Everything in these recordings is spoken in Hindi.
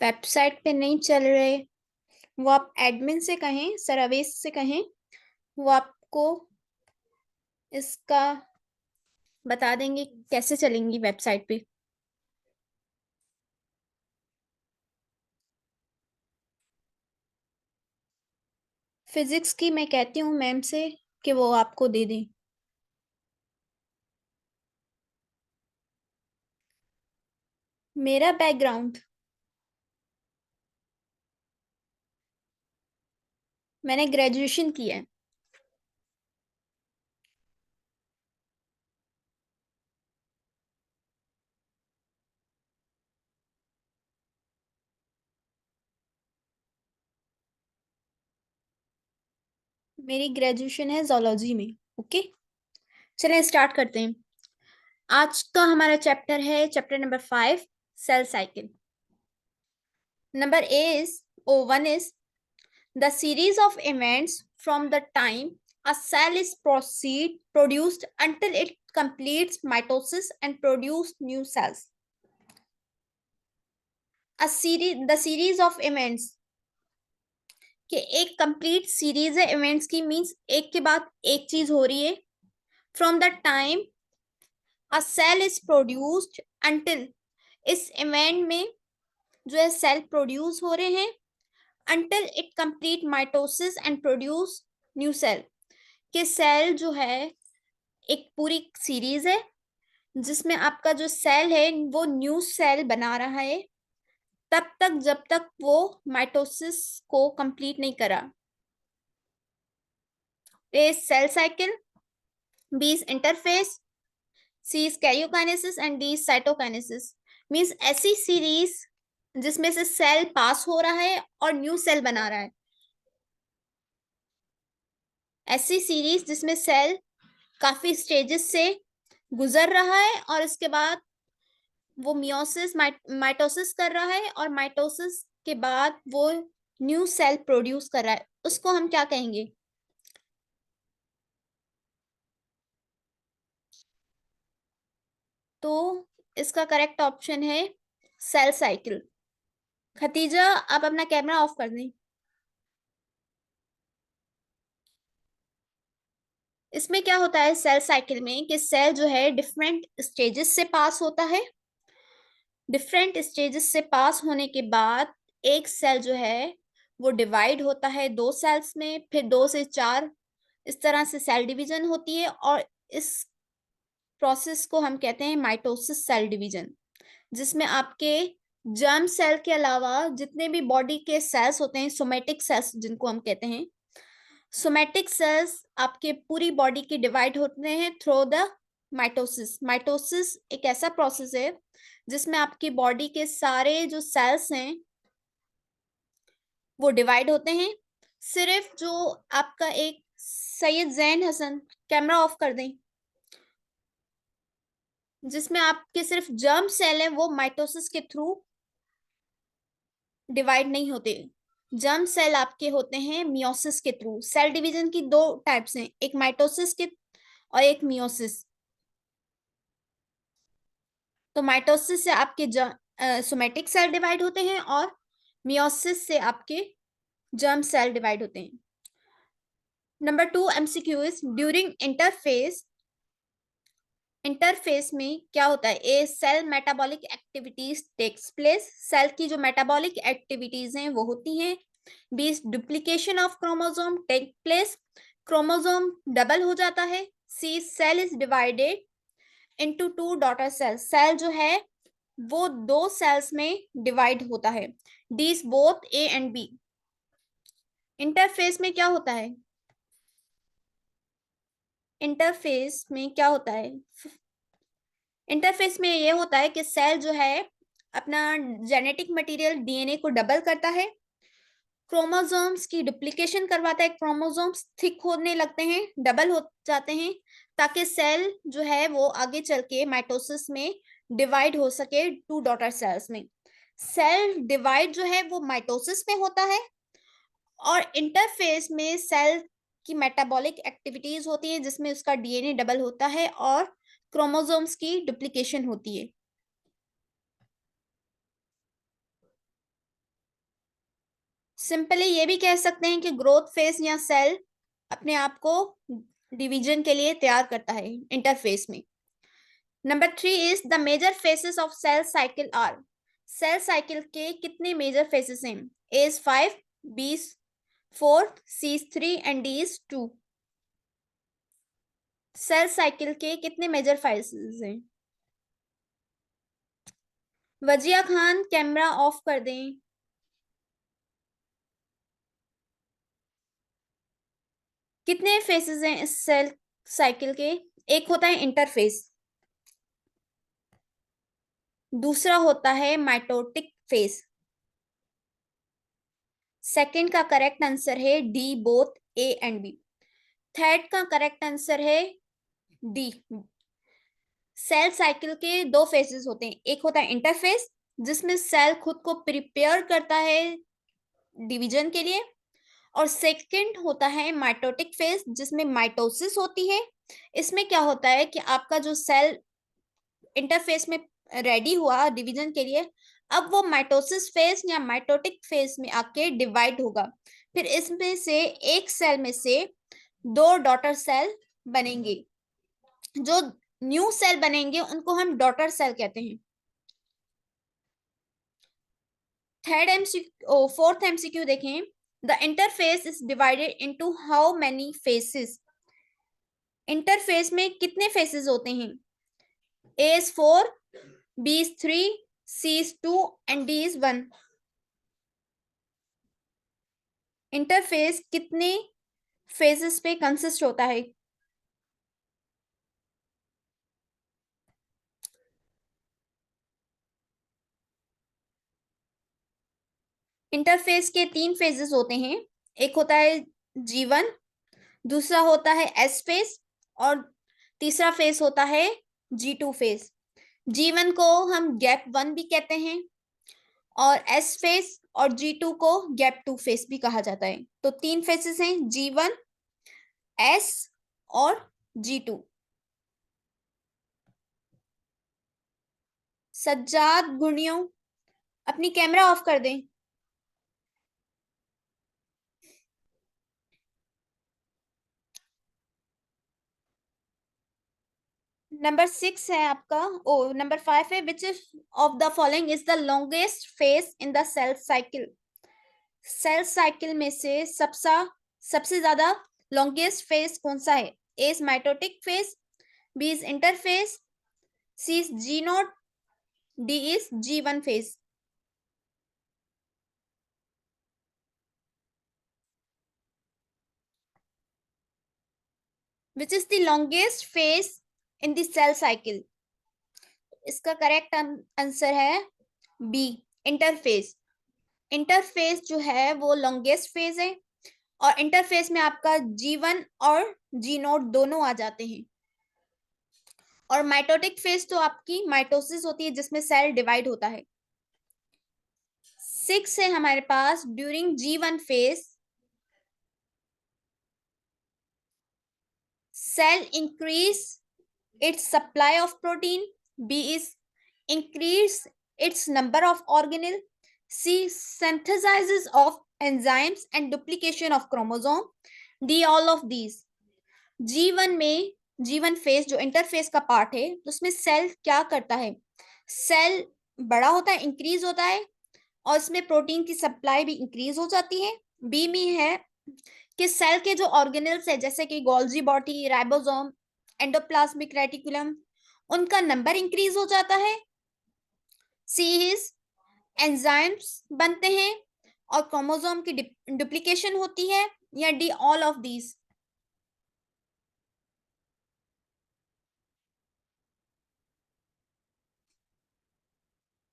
वेबसाइट पे नहीं चल रहे, वो आप एडमिन से कहें, सर अवेश से कहें, वो आपको इसका बता देंगे कैसे चलेंगी वेबसाइट पे। फिजिक्स की मैं कहती हूँ मैम से कि वो आपको दे दें। मेरा बैकग्राउंड, मैंने ग्रेजुएशन किया है। मेरी ग्रेजुएशन है जोलॉजी में। ओके, चलें स्टार्ट करते हैं। आज का हमारा चैप्टर है chapter number 5, cell cycle. Number A is O one is the series of events from the time a cell is produced until it completes mitosis and produce new cells. The series of events कि एक कंप्लीट सीरीज है इवेंट्स की, मींस एक के बाद एक चीज हो रही है। From the time a cell is produced until, इस इवेंट में जो है सेल प्रोड्यूस हो रहे हैं, until it complete mitosis and produce new cell. कि सेल जो है एक पूरी सीरीज है जिसमें आपका जो सेल है वो न्यू सेल बना रहा है तब तक जब तक वो माइटोसिस को कंप्लीट नहीं करा। A cell cycle, B is interphase, C is karyokinesis and D is cytokinesis. Means ऐसी सीरीज जिसमें से सेल पास हो रहा है और न्यू सेल बना रहा है, ऐसी सीरीज जिसमें सेल काफी स्टेजेस से गुजर रहा है और इसके बाद वो मियोसिस माइटोसिस कर रहा है और माइटोसिस के बाद वो न्यू सेल प्रोड्यूस कर रहा है, उसको हम क्या कहेंगे? तो इसका करेक्ट ऑप्शन है सेल साइकिल। खतीजा, आप अपना कैमरा ऑफ कर दें। इसमें क्या होता है सेल साइकिल में कि सेल जो है डिफरेंट स्टेजेस से पास होता है। डिफरेंट स्टेजेस से पास होने के बाद एक सेल जो है वो डिवाइड होता है दो सेल्स में, फिर दो से चार, इस तरह से सेल डिवीजन होती है और इस प्रोसेस को हम कहते हैं माइटोसिस सेल डिवीजन, जिसमें आपके जर्म सेल के अलावा जितने भी बॉडी के सेल्स होते हैं, सोमेटिक सेल्स जिनको हम कहते हैं, सोमेटिक सेल्स आपके पूरी बॉडी के डिवाइड होते हैं थ्रू द माइटोसिस। माइटोसिस एक ऐसा प्रोसेस है जिसमें आपकी बॉडी के सारे जो सेल्स हैं वो डिवाइड होते हैं। सिर्फ जो आपका एक सैयद जैन हसन, कैमरा ऑफ कर दें, जिसमें आपके सिर्फ जर्म सेल है वो माइटोसिस के थ्रू डिवाइड नहीं होते। जर्म सेल आपके होते हैं मियोसिस के थ्रू। सेल डिवीजन की दो टाइप्स हैं, एक माइटोसिस के और एक मियोसिस। तो माइटोसिस से आपके सोमेटिक सेल डिवाइड होते हैं और मियोसिस से आपके जर्म सेल डिवाइड होते हैं। Number 2 MCQ is during interphase. Interphase में क्या होता है? A cell metabolic activities takes place, cell की जो मेटाबॉलिक एक्टिविटीज हैं वो होती हैं। B duplication of chromosome take place, chromosome double हो जाता है। C cell is divided into two daughter cells, cell जो है वो दो सेल्स में डिवाइड होता है। D is both A and B. Interphase में क्या होता है? इंटरफेस में क्या होता है? इंटरफेस में ये होता है कि सेल जो है अपना जेनेटिक मटेरियल डीएनए को डबल करता है, क्रोमोसोम्स की डुप्लीकेशन करवाता है, क्रोमोसोम्स थिक होने लगते हैं, डबल हो जाते हैं, ताकि सेल जो है वो आगे चल के माइटोसिस में डिवाइड हो सके टू डॉटर सेल्स में। सेल डिवाइड जो है वो माइटोसिस में होता है और इंटरफेस में सेल की मेटाबॉलिक एक्टिविटीज होती है जिसमें उसका डीएनए डबल होता है और क्रोमोसोम्स की डुप्लीकेशन होती है। सिंपली ये भी कह सकते हैं कि ग्रोथ फेज या सेल अपने आप को डिवीजन के लिए तैयार करता है इंटरफेस में। Number 3 is the major phases of cell cycle are. Cell cycle के कितने मेजर फेसेस हैं? A is 5, B is 4, C is 3 and D is 2। Cell cycle के कितने मेजर फेसेस हैं? वजिया खान कैमरा ऑफ कर दें। कितने फेसेस हैं इस सेल साइकिल के? एक होता है इंटरफेस, दूसरा होता है माइटोटिक फेस। सेकंड का करेक्ट आंसर है D, both A and B. Third का करेक्ट आंसर है डी। सेल साइकिल के दो फेजेस होते हैं, एक होता है इंटरफेस जिसमें सेल खुद को प्रिपेयर करता है डिवीजन के लिए, और सेकंड होता है माइटोटिक फेज जिसमें माइटोसिस होती है। इसमें क्या होता है कि आपका जो सेल इंटरफेस में रेडी हुआ डिवीजन के लिए, अब वो माइटोसिस फेज या माइटोटिक फेज में आके डिवाइड होगा। फिर इसमें से एक सेल में से दो डॉटर सेल बनेंगे। जो न्यू सेल बनेंगे उनको हम डॉटर सेल कहते हैं। फोर्थ एमसीक्यू देखें। The interphase is divided into how many phases. Interphase में कितने फेसेस होते हैं? A is 4, B is 3, C is 2 and D is 1। Interphase कितने फेजेस पे कंसिस्ट होता है? इंटरफेस के तीन फेजेस होते हैं, एक होता है G1, दूसरा होता है S फेज और तीसरा फेज होता है G2 फेज। G1 को हम गैप 1 भी कहते हैं और S फेज और G2 को गैप 2 फेज भी कहा जाता है। तो तीन फेजेस हैं, G1, S और G2। सज्जाद गुणियों अपनी कैमरा ऑफ कर दें। नंबर 6 है आपका, नंबर 5 है, which of the following is the longest phase in the cell cycle. Cell cycle में से सबसे ज्यादा लॉन्गेस्ट फेज कौन सा है? A is mitotic phase, B is interphase, C is G nought, D is G1 phase. Which is the longest phase in the cell cycle? इसका करेक्ट आंसर है बी, इंटरफेज। इंटरफेज जो है वो लॉन्गेस्ट फेज है और इंटरफेस में आपका G1 और G नोट दोनों आ जाते हैं। और माइटोटिक फेज तो आपकी माइटोसिस होती है जिसमें सेल डिवाइड होता है। 6 है हमारे पास, during G1 phase cell increase its supply of protein, B is increase its number of organelle, C synthesizes of enzymes and duplication of chromosome, D all of these। G1 में G1 फेज जो इंटरफेस का पार्ट है उसमें सेल क्या करता है? सेल बड़ा होता है, इंक्रीज होता है और इसमें प्रोटीन की सप्लाई भी इंक्रीज हो जाती है। बी में है कि सेल के जो ऑर्गेनल्स है जैसे कि Golgi body, ribosome, endoplasmic reticulum, उनका नंबर इंक्रीज हो जाता है। सी इज एंजाइम्स बनते हैं और क्रोमोसोम की डुप्लीकेशन होती है, या डी ऑल ऑफ दीज।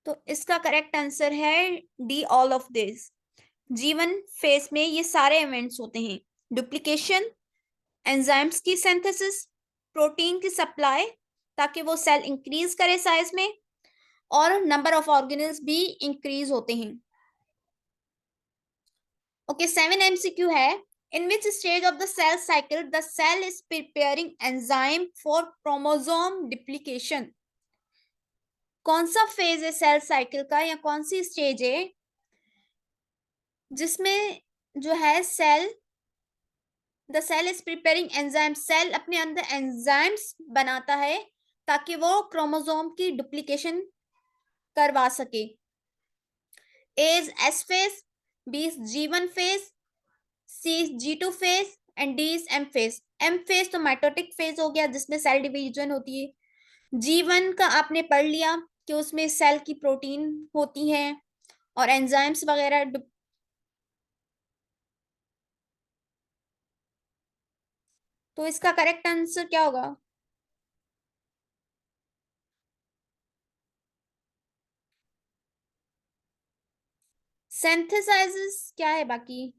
तो इसका करेक्ट आंसर है D all of this. G1 phase में ये सारे इवेंट्स होते हैं, डुप्लीकेशन, एंजाइम्स की सिंथेसिस, प्रोटीन की सप्लाई ताकि वो सेल इंक्रीज करे साइज में, और नंबर ऑफ ऑर्गेनल्स भी इंक्रीज होते हैं। ओके, 7 MCQ है, in which stage of the cell cycle the cell is preparing enzyme for chromosome duplication. कौन सा फेज है सेल साइकिल का या कौन सी स्टेज है जिसमें जो है the cell is preparing enzyme, cell अपने अंदर एंजाइम्स बनाता है ताकि वो क्रोमोसोम की डुप्लीकेशन करवा सके। A is S phase, B is G1 phase, C is G2 phase and D is M phase. M phase तो माइटोटिक फेज हो गया जिसमें सेल डिवीजन होती है। G1 का आपने पढ़ लिया कि उसमें सेल की प्रोटीन होती है और एंजाइम्स वगैरह। तो इसका करेक्ट आंसर क्या होगा? सिंथेसाइजेस क्या है बाकी?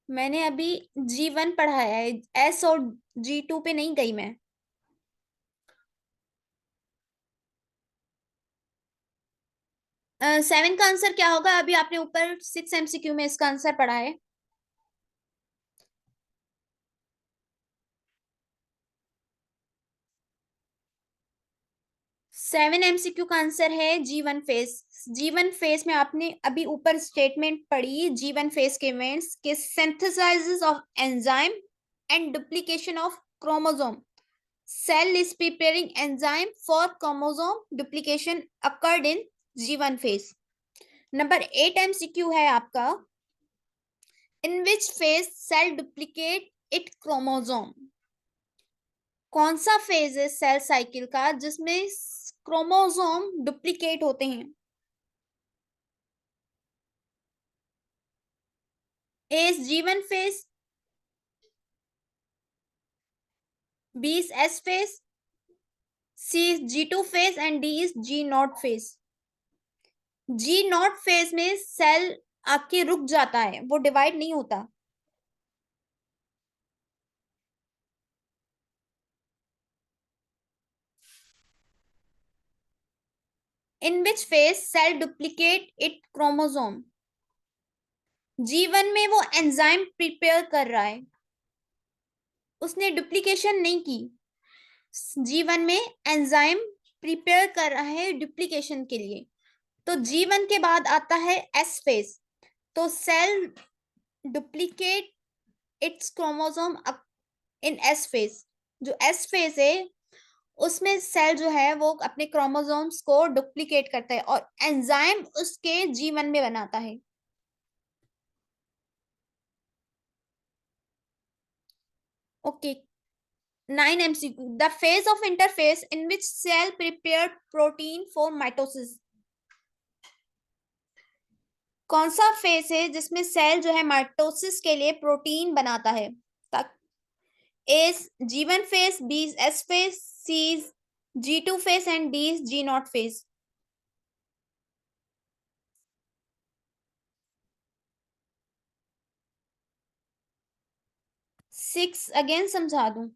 मैंने अभी G1 पढ़ाया है, एस और G2 पे नहीं गई मैं। 7 का आंसर क्या होगा? अभी आपने ऊपर 6 MCQ में इसका आंसर पढ़ा है। 7 MCQ का आंसर है G1 फेज। G1 फेज में आपने अभी ऊपर स्टेटमेंट पढ़ी G1 फेज के इवेंट्स के synthesis of enzyme and duplication of chromosome. Cell is preparing enzyme for chromosome duplication occurred in G1 phase. Number 8 MCQ है आपका, in which phase cell duplicate it chromosome. कौन सा फेज है सेल साइकिल का जिसमें क्रोमोसोम डुप्लीकेट होते हैं? A is G1 phase, B is S phase, C is G2 phase and D is G0 phase. G0 phase में सेल आपके रुक जाता है, वो डिवाइड नहीं होता। In which phase cell duplicate it chromosome. G1 में वो एंजाइम प्रिपेयर कर रहा है, उसने डुप्लीकेशन नहीं की। G1 में एंजाइम प्रिपेयर कर रहा है डुप्लीकेशन के लिए। तो G1 के बाद आता है एस फेज, तो cell duplicate its chromosome in S phase. जो एस फेज है उसमें सेल जो है वो अपने क्रोमोसोम्स को डुप्लीकेट करता है और एंजाइम उसके G1 में बनाता है। Okay, 9 MCQ, the phase of interface in which cell prepare protein for mitosis. कौन सा फेज है जिसमें सेल जो है माइटोसिस के लिए प्रोटीन बनाता है? A G1 phase, B S phase, C G2 phase and D G0 phase. 6 again समझा दूं।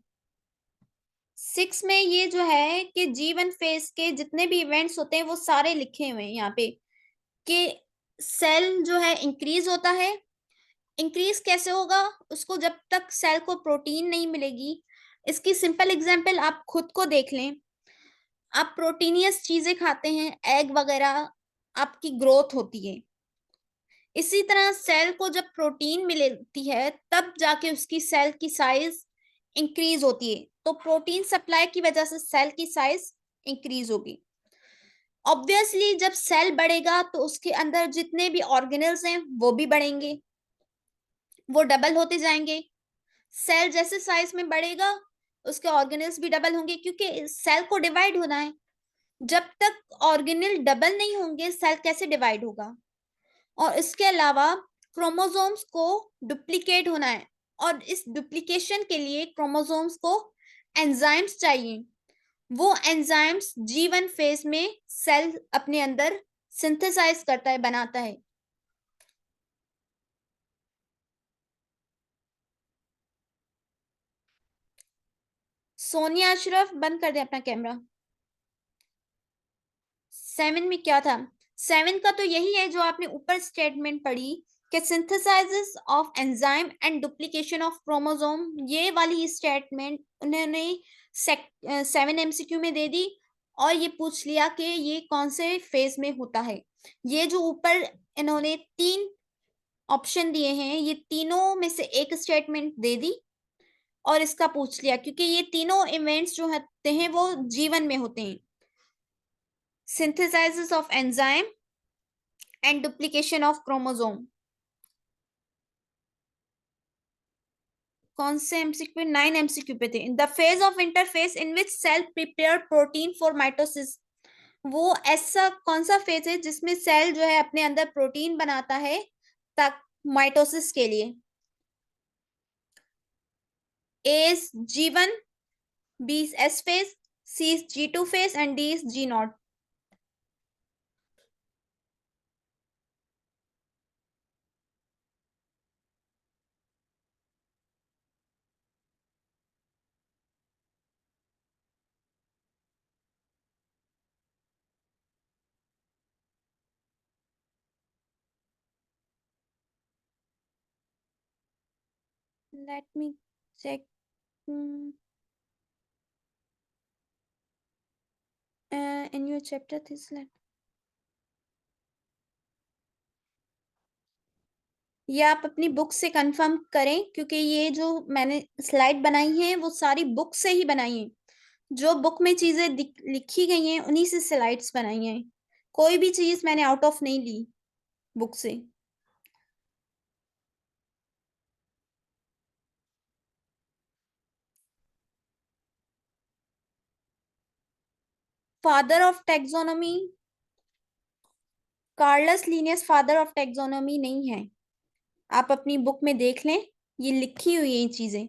6 में ये जो है कि G1 फेज के जितने भी इवेंट्स होते हैं वो सारे लिखे हुए हैं यहाँ पे कि सेल जो है इंक्रीज होता है। इंक्रीज कैसे होगा? उसको जब तक सेल को प्रोटीन नहीं मिलेगी। इसकी सिंपल एग्जांपल आप खुद को देख लें। आप प्रोटीनियस चीजें खाते हैं, एग वगैरह, आपकी ग्रोथ होती है। इसी तरह सेल को जब प्रोटीन मिलती है तब जाके उसकी सेल की साइज इंक्रीज होती है। तो प्रोटीन सप्लाई की वजह से सेल की साइज इंक्रीज होगी। ऑब्वियसली जब सेल बढ़ेगा तो उसके अंदर जितने भी ऑर्गेनल्स हैं वो भी बढ़ेंगे, वो डबल होते जाएंगे। सेल जैसे साइज में बढ़ेगा उसके ऑर्गेनल्स भी डबल होंगे क्योंकि सेल को डिवाइड होना है। जब तक ऑर्गेनल डबल नहीं होंगे सेल कैसे डिवाइड होगा? और इसके अलावा क्रोमोसोम्स को डुप्लीकेट होना है और इस डुप्लीकेशन के लिए क्रोमोसोम्स को एंजाइम्स चाहिए। वो एंजाइम्स G1 फेज में सेल अपने अंदर सिंथेसाइज करता है, बनाता है। सोनिया अशरफ बंद कर दे अपना कैमरा। 7 में क्या था? 7 का तो यही है जो आपने ऊपर स्टेटमेंट पढ़ी कि synthesises of enzyme and duplication of chromosome. ये वाली स्टेटमेंट उन्होंने 7 MCQ में दे दी और ये पूछ लिया कि ये कौन से फेज में होता है। ये जो ऊपर इन्होंने 3 ऑप्शन दिए हैं, ये तीनों में से एक स्टेटमेंट दे दी और इसका पूछ लिया, क्योंकि ये तीनों इवेंट्स जो होते हैं वो जीवन में होते हैं। Synthesis of enzyme and duplication of chromosome. कौन से एमसीक्यू? 9 एमसीक्यू पे थे। The phase of interface in which cell prepare protein for mitosis. वो ऐसा कौन सा फेज है जिसमें सेल जो है अपने अंदर प्रोटीन बनाता है तक माइटोसिस के लिए? ए is G1, B is S phase, C is G2 phase and D is G naught. Let me check. In your chapter this let ये आप अपनी बुक से कंफर्म करें, क्योंकि ये जो मैंने स्लाइड बनाई है वो सारी बुक से ही बनाई है। जो बुक में चीजें लिखी गई हैं उन्हीं से स्लाइड्स बनाई हैं। कोई भी चीज मैंने आउट ऑफ नहीं ली बुक से। Father of taxonomy, Carolus Linnaeus father of taxonomy नहीं है। आप अपनी बुक में देख लें, ये लिखी हुई है ये चीजें।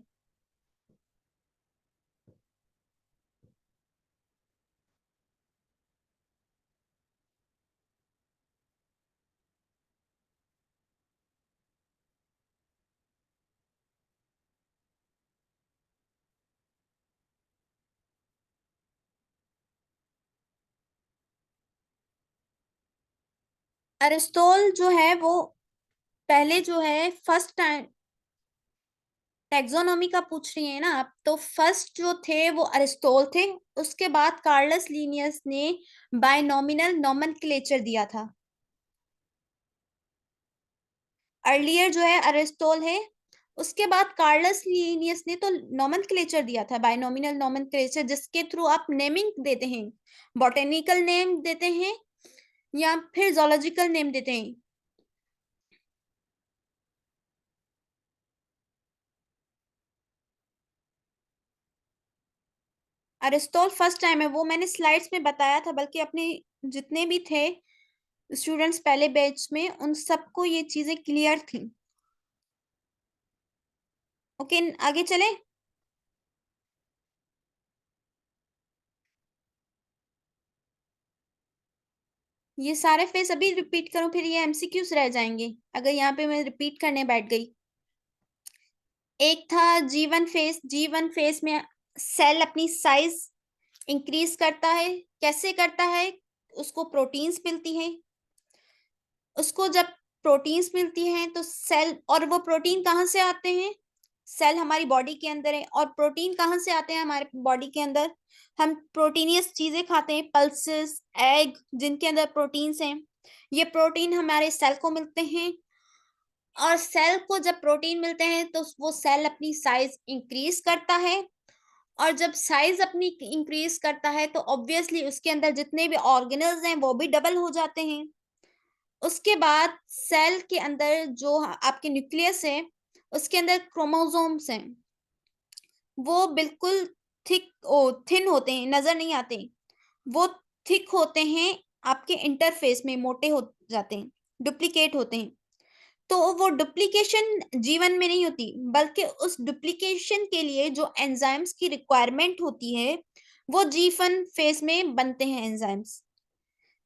अरिस्टोल जो है वो पहले जो है फर्स्ट टाइम टैक्सोनॉमी का पूछ रही है ना आप, तो फर्स्ट जो थे वो अरिस्टोल थे। उसके बाद कार्लस लीनियस ने बायनॉमिनल नोमेनक्लेचर दिया था। अर्लियर जो है अरिस्टोल है, उसके बाद कार्लस लीनियस ने तो नोमेनक्लेचर दिया था, बायनॉमिनल नोमेनक्लेचर, जिसके थ्रू आप नेमिंग देते हैं, बॉटेनिकल नेम देते हैं या फिर जोलॉजिकल नेम देते हैं। अरिस्टोल फर्स्ट टाइम है, वो मैंने स्लाइड्स में बताया था, बल्कि अपने जितने भी थे स्टूडेंट्स पहले बैच में उन सबको ये चीजें क्लियर थी। ओके, आगे चले। ये सारे फेस अभी रिपीट करूं, फिर ये एमसीक्यूज रह जाएंगे अगर यहाँ पे मैं रिपीट करने बैठ गई। एक था जी वन फेस में सेल अपनी साइज इंक्रीज करता है। कैसे करता है? उसको प्रोटीन्स मिलती हैं। उसको जब प्रोटीन्स मिलती हैं तो सेल, और वो प्रोटीन कहाँ से आते हैं? सेल हमारी बॉडी के अंदर है, और प्रोटीन कहाँ से आते हैं हमारे बॉडी के अंदर? हम प्रोटीनियस चीजें खाते हैं, पल्सेस, एग, जिनके अंदर प्रोटीन्स हैं। ये प्रोटीन हमारे सेल को मिलते हैं, और सेल को जब प्रोटीन मिलते हैं तो वो सेल अपनी साइज इंक्रीज करता है। और जब साइज अपनी इंक्रीज करता है तो ऑब्वियसली उसके अंदर जितने भी ऑर्गेनल्स हैं वो भी डबल हो जाते हैं। उसके बाद सेल के अंदर जो आपके न्यूक्लियस है उसके अंदर क्रोमोसोम्स हैं, वो बिल्कुल थिन होते हैं, नजर नहीं आते। वो थिक होते हैं, आपके इंटरफेस में मोटे हो जाते हैं, डुप्लीकेट होते हैं। तो वो डुप्लीकेशन जीवन में नहीं होती, बल्कि उस डुप्लीकेशन के लिए जो एंजाइम्स की रिक्वायरमेंट होती है वो G1 फेज में बनते हैं एंजाइम्स।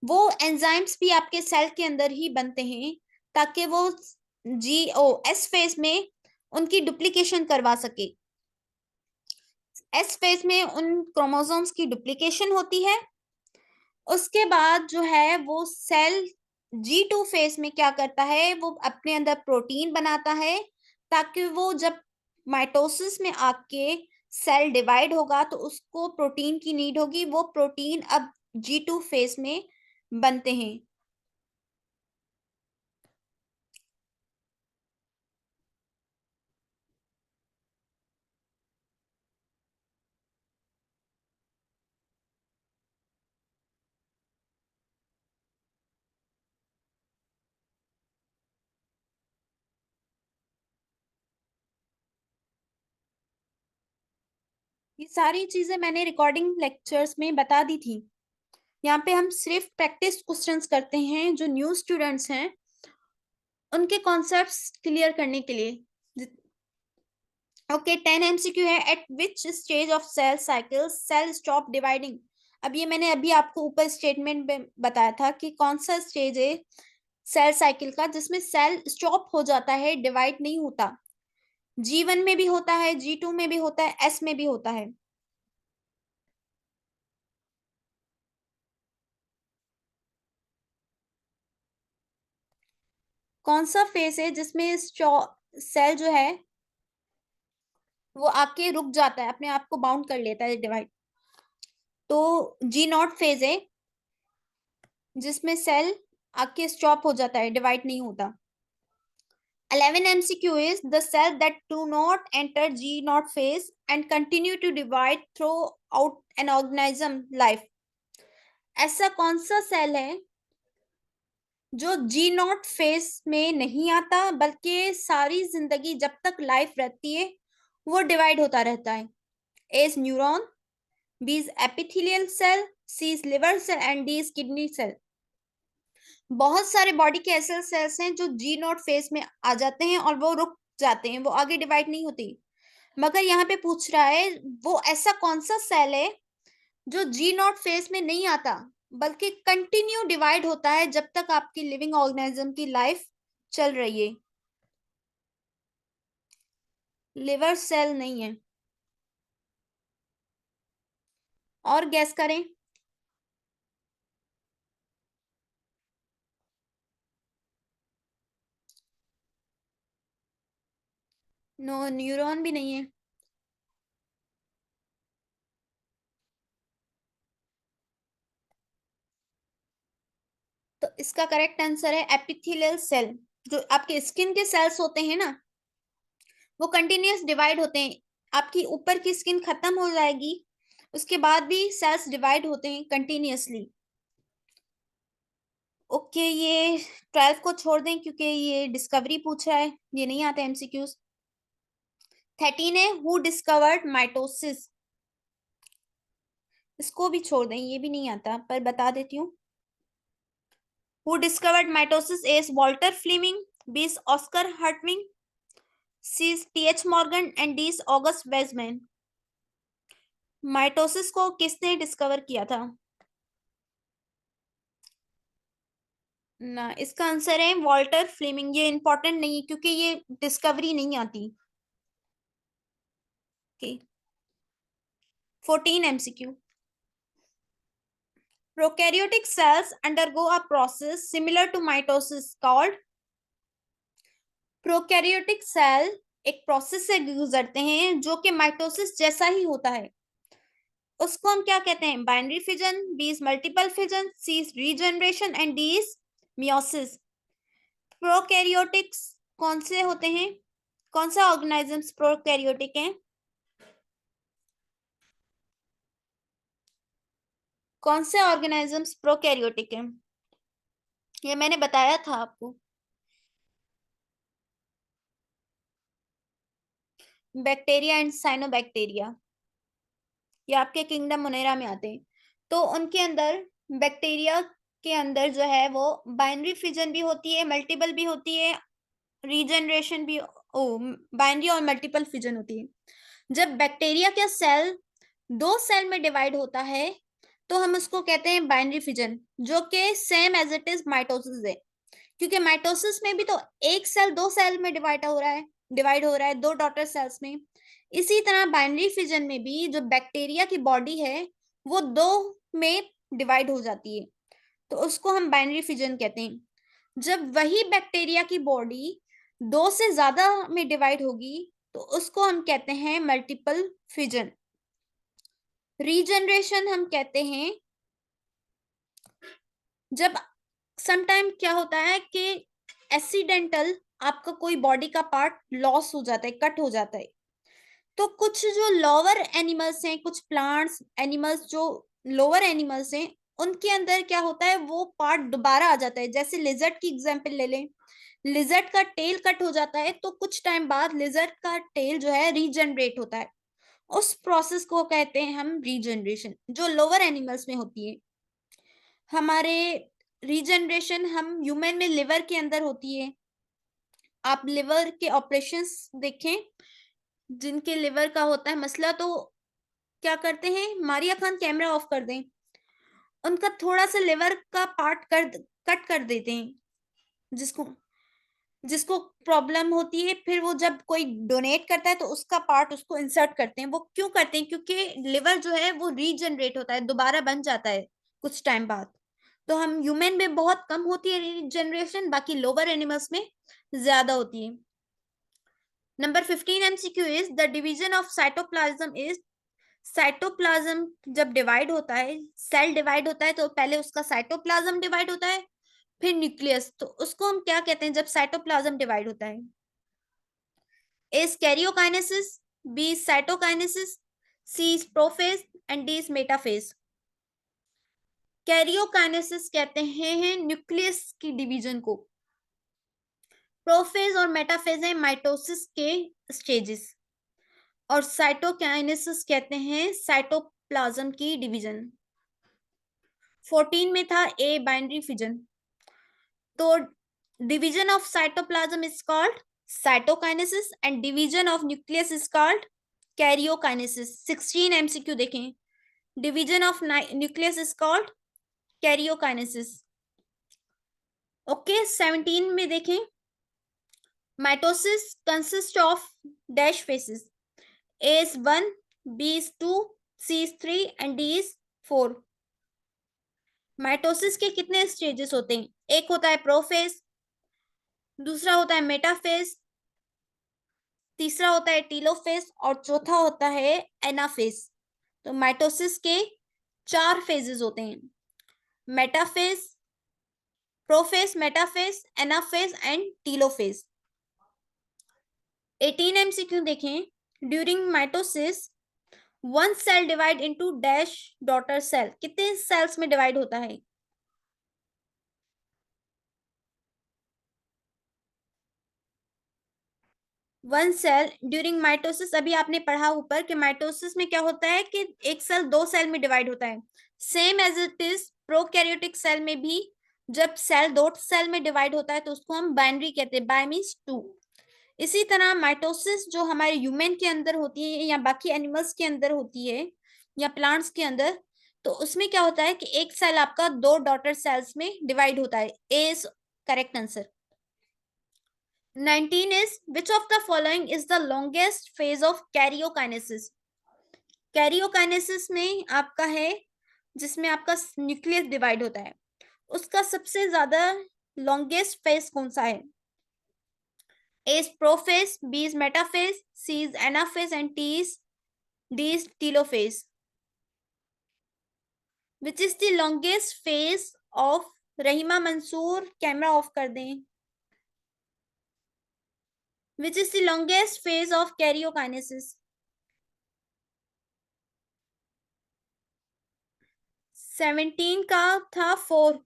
वो एंजाइम्स भी आपके सेल के अंदर ही बनते हैं ताकि वो GOS फेज में उनकी डुप्लीकेशन करवा सके। एस फेज में उन क्रोमोसोम्स की डुप्लीकेशन होती है। उसके बाद जो है वो सेल G2 फेज में क्या करता है, वो अपने अंदर प्रोटीन बनाता है, ताकि वो जब माइटोसिस में आके सेल डिवाइड होगा तो उसको प्रोटीन की नीड होगी। वो प्रोटीन अब G2 फेज में बनते हैं। ये सारी चीजें मैंने रिकॉर्डिंग लेक्चर्स में बता दी थी। यहाँ पे हम सिर्फ प्रैक्टिस क्वेश्चंस करते हैं जो न्यू स्टूडेंट्स हैं उनके कॉन्सेप्ट्स क्लियर करने के लिए। ओके, 10 एमसीक्यू है। At which stage of cell cycle cell stop dividing. अब ये मैंने अभी आपको ऊपर स्टेटमेंट में बताया था कि कौन सा स्टेज है सेल साइकिल का जिसमें सेल स्टॉप हो जाता है, डिवाइड नहीं होता। G1 में भी होता है, G2 में भी होता है, S में भी होता है। कौन सा फेज है जिसमें सेल जो है वो आके रुक जाता है, अपने आप को बाउंड कर लेता है, डिवाइड। तो G0 फेज है जिसमें सेल आके स्टॉप हो जाता है, डिवाइड नहीं होता। 11 MCQ is the cell that do not enter G0 phase and continue to divide throughout an organism life। ऐसा कौन सा सेल है जो G0 फेज में नहीं आता बल्कि सारी जिंदगी जब तक लाइफ रहती है वो डिवाइड होता रहता है? A is neuron, B is epithelial cell, C is liver cell and D is kidney cell। बहुत सारे बॉडी के ऐसे सेल्स हैं जो G0 फेज में आ जाते हैं और वो रुक जाते हैं, वो आगे डिवाइड नहीं होती। मगर यहाँ पे पूछ रहा है वो ऐसा कौन सा सेल है जो G0 फेज में नहीं आता बल्कि कंटिन्यू डिवाइड होता है जब तक आपकी लिविंग ऑर्गेनिज्म की लाइफ चल रही है? लिवर सेल नहीं है। और गैस करें। नो, न्यूरॉन भी नहीं है। तो इसका करेक्ट आंसर है एपिथेलियल सेल। जो आपके स्किन के सेल्स होते हैं ना वो कंटिन्यूअस डिवाइड होते हैं। आपकी ऊपर की स्किन खत्म हो जाएगी उसके बाद भी सेल्स डिवाइड होते हैं कंटिन्यूअसली। ओके, ये 12 को छोड़ दें क्योंकि ये डिस्कवरी पूछा है, ये नहीं आता एमसीक्यूज। 13 है हु डिस्कवर्ड माइटोसिस। इसको भी छोड़ दें, ये भी नहीं आता पर बता देती हूँ। Who discovered mitosis? A is Walther Flemming, B is Oscar Hertwig, C is T H Morgan and D is August Weismann. Mitosis को किसने डिस्कवर किया था? ना, इसका आंसर है वॉल्टर फ्लेमिंग। ये इंपॉर्टेंट नहीं क्योंकि ये डिस्कवरी नहीं आती। Okay, 14 MCQ. Prokaryotic cells undergo a process similar to mitosis called. Prokaryotic cell एक प्रोसेस से गुजरते हैं जो कि माइटोसिस जैसा ही होता है। उसको हम क्या कहते हैं? Binary fission, B is multiple fission, C is regeneration and D is meiosis. Prokaryotics कौन से होते हैं? कौन सा ऑर्गेनाइजम्स प्रोकैरियोटिक हैं? कौन से ऑर्गेनाइजम्स प्रोकैरियोटिक हैं? ये मैंने बताया था आपको। बैक्टीरिया एंड साइनोबैक्टीरिया, ये आपके किंगडम मोनेरा में आते हैं। तो उनके अंदर बैक्टीरिया के अंदर जो है वो बाइनरी फिजन भी होती है, मल्टीपल भी होती है, रीजनरेशन भी, ओ, बाइनरी और मल्टीपल फिजन होती है। जब बैक्टीरिया का सेल दो सेल में डिवाइड होता है तो हम उसको कहते हैं बाइनरी फिजन, जो कि same as it is mitosis है। क्योंकि माइटोसिस में भी तो एक सेल दो सेल में डिवाइड हो रहा है दो डॉटर सेल्स में। इसी तरह बाइनरी फिजन में भी जो बैक्टीरिया की बॉडी है वो दो में डिवाइड हो जाती है, तो उसको हम बाइनरी फिजन कहते हैं। जब वही बैक्टीरिया की बॉडी दो से ज्यादा में डिवाइड होगी तो उसको हम कहते हैं मल्टीपल फिजन। रीजनरेशन हम कहते हैं जब समटाइम क्या होता है कि एक्सीडेंटल आपका कोई बॉडी का पार्ट लॉस हो जाता है, कट हो जाता है। तो कुछ जो लोअर एनिमल्स हैं, कुछ प्लांट्स एनिमल्स जो लोअर एनिमल्स हैं उनके अंदर क्या होता है वो पार्ट दोबारा आ जाता है। जैसे लिजर्ट की एग्जांपल ले लें, लिजर्ट का टेल कट हो जाता है तो कुछ टाइम बाद लिजर्ट का टेल जो है रीजनरेट होता है उस प्रोसेस को कहते हैं हम रीजनरेशन, जो लोअर एनिमल्स में होती है। हमारे रीजनरेशन हम ह्यूमन में लिवर के अंदर होती है। आप लिवर के ऑपरेशंस देखें, जिनके लिवर का होता है मसला, तो क्या करते हैं, मारिया खान कैमरा ऑफ कर दें, उनका थोड़ा सा लिवर का पार्ट कट कर देते हैं, जिसको जिसको प्रॉब्लम होती है, फिर वो जब कोई डोनेट करता है तो उसका पार्ट उसको इंसर्ट करते हैं। वो क्यों करते हैं? क्योंकि लिवर जो है वो रीजनरेट होता है, दोबारा बन जाता है कुछ टाइम बाद। तो हम ह्यूमन में बहुत कम होती है रीजनरेशन, बाकी लोअर एनिमल्स में ज्यादा होती है। Number 15 MCQ is the division of cytoplasm is, cytoplasm जब डिवाइड होता है, सेल डिवाइड होता है, तो पहले उसका साइटोप्लाज्म डिवाइड होता है, फिर न्यूक्लियस। तो उसको हम क्या कहते हैं जब साइटोप्लाज्म डिवाइड होता है? A is karyokinesis, B is cytokinesis, C is prophase and D is metaphase. Karyokinesis कहते हैं न्यूक्लियस की डिवीजन को, प्रोफेज और मेटाफेज है माइटोसिस के स्टेजेस, और साइटोकाइनेसिस कहते हैं साइटोप्लाज्म की डिवीजन। 14 में था ए बाइनरी फिजन, तो division of cytoplasm is called cytokinesis and division of nucleus is called karyokinesis. 16 MCQ देखें, division of nucleus is called karyokinesis. Okay, 17 में देखें, mitosis consist of dash phases, A is 1, B is 2, C is 3 and D is 4। Mitosis के कितने स्टेजेस होते हैं? एक होता है प्रोफेज, दूसरा होता है मेटाफेज, तीसरा होता है टीलोफेज और चौथा होता है एनाफेज। तो माइटोसिस के 4 फेजेस होते हैं, metaphase, prophase, metaphase, anaphase and telophase. 18 MCQ देखें, during mitosis one cell divide into dash daughter cell, कितने सेल्स में डिवाइड होता है? One cell during mitosis. अभी आपने पढ़ा ऊपर कि माइटोसिस में क्या होता है कि एक सेल 2 सेल में डिवाइड होता है। Same as it is prokaryotic cell में भी जब सेल 2 सेल में डिवाइड होता है तो उसको हम बाइनरी कहते हैं, बाय मीन्स 2। इसी तरह माइटोसिस जो हमारे ह्यूमन के अंदर होती है या बाकी एनिमल्स के अंदर होती है या प्लांट्स के अंदर, तो उसमें क्या होता है कि एक सेल आपका 2 डॉटर सेल्स में डिवाइड होता है। A is correct answer. 19 is which of the following is the longest phase of karyokinesis? Karyokinesis में आपका है जिसमें आपका न्यूक्लियस डिवाइड होता है, उसका सबसे ज्यादा लॉन्गेस्ट फेज कौन सा है? A is prophase, B is metaphase, C is anaphase and D is telophase. Which is the longest phase of, Rahima Mansoor camera off कर दें, which is the longest phase of karyokinesis? 17 का था 4,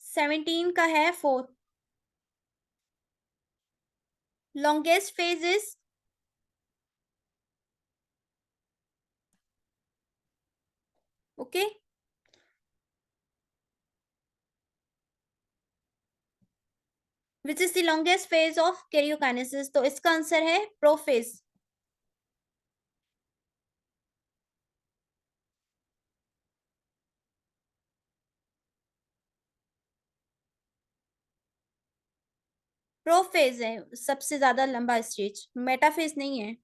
17 का है 4। Longest phase is, okay, which is the longest phase of karyokinesis? तो इसका आंसर है प्रोफेज। प्रोफेज है सबसे ज्यादा लंबा स्टेज, मेटाफेज नहीं है।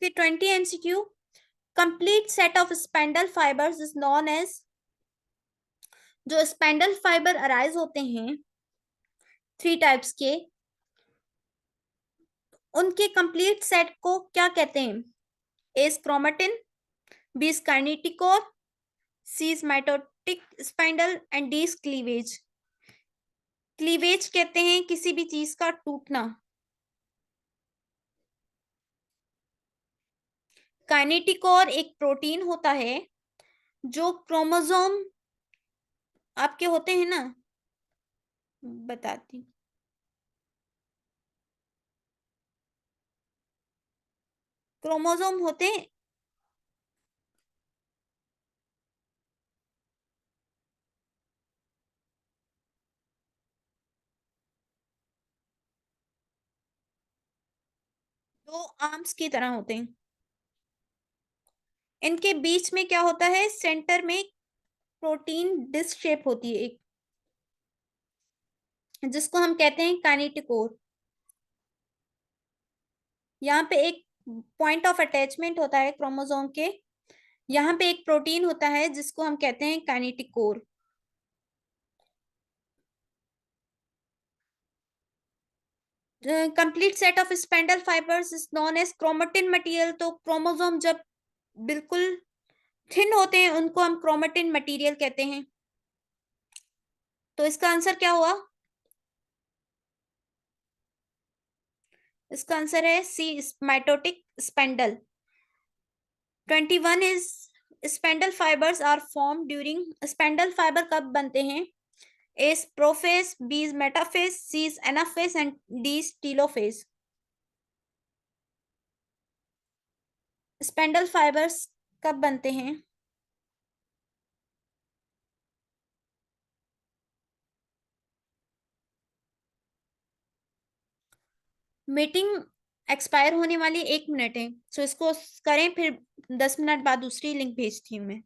फिर 20 MCQ, complete set of spindle fibres is known as, जो स्पेंडल फाइबर अराइज होते हैं 3 टाइप्स के, उनके कंप्लीट सेट को क्या कहते हैं? A is chromatin, B is kinetochore, C is mitotic spindle and D is cleavage. Cleavage कहते हैं किसी भी चीज का टूटना, काइनेटिकोर एक प्रोटीन होता है जो क्रोमोसोम आपके होते हैं ना, बताती हूँ। क्रोमोसोम होते हैं, 2 आर्म्स की तरह होते हैं। इनके बीच में क्या होता है, सेंटर में प्रोटीन डिस्क शेप होती है एक, जिसको हम कहते हैं काइनेटिकोर। यहाँ पे एक पॉइंट ऑफ अटैचमेंट होता है क्रोमोसोम के, यहाँ पे एक प्रोटीन होता है जिसको हम कहते हैं kinetochore. Complete set of spindle fibres is known as chromatin material. तो क्रोमोसोम जब बिल्कुल थिन होते हैं उनको हम क्रोमेटिन मटेरियल कहते हैं। तो इसका आंसर क्या हुआ? इसका आंसर है C, mitotic spindle. 21 is spindle fibres are form during, spindle fibre कब बनते हैं? A is prophase, B is metaphase, C is anaphase and D is telophase. Spindle fibres कब बनते हैं? मीटिंग एक्सपायर होने वाली 1 मिनट है, सो इसको करें, फिर 10 मिनट बाद दूसरी लिंक भेजती हूँ मैं।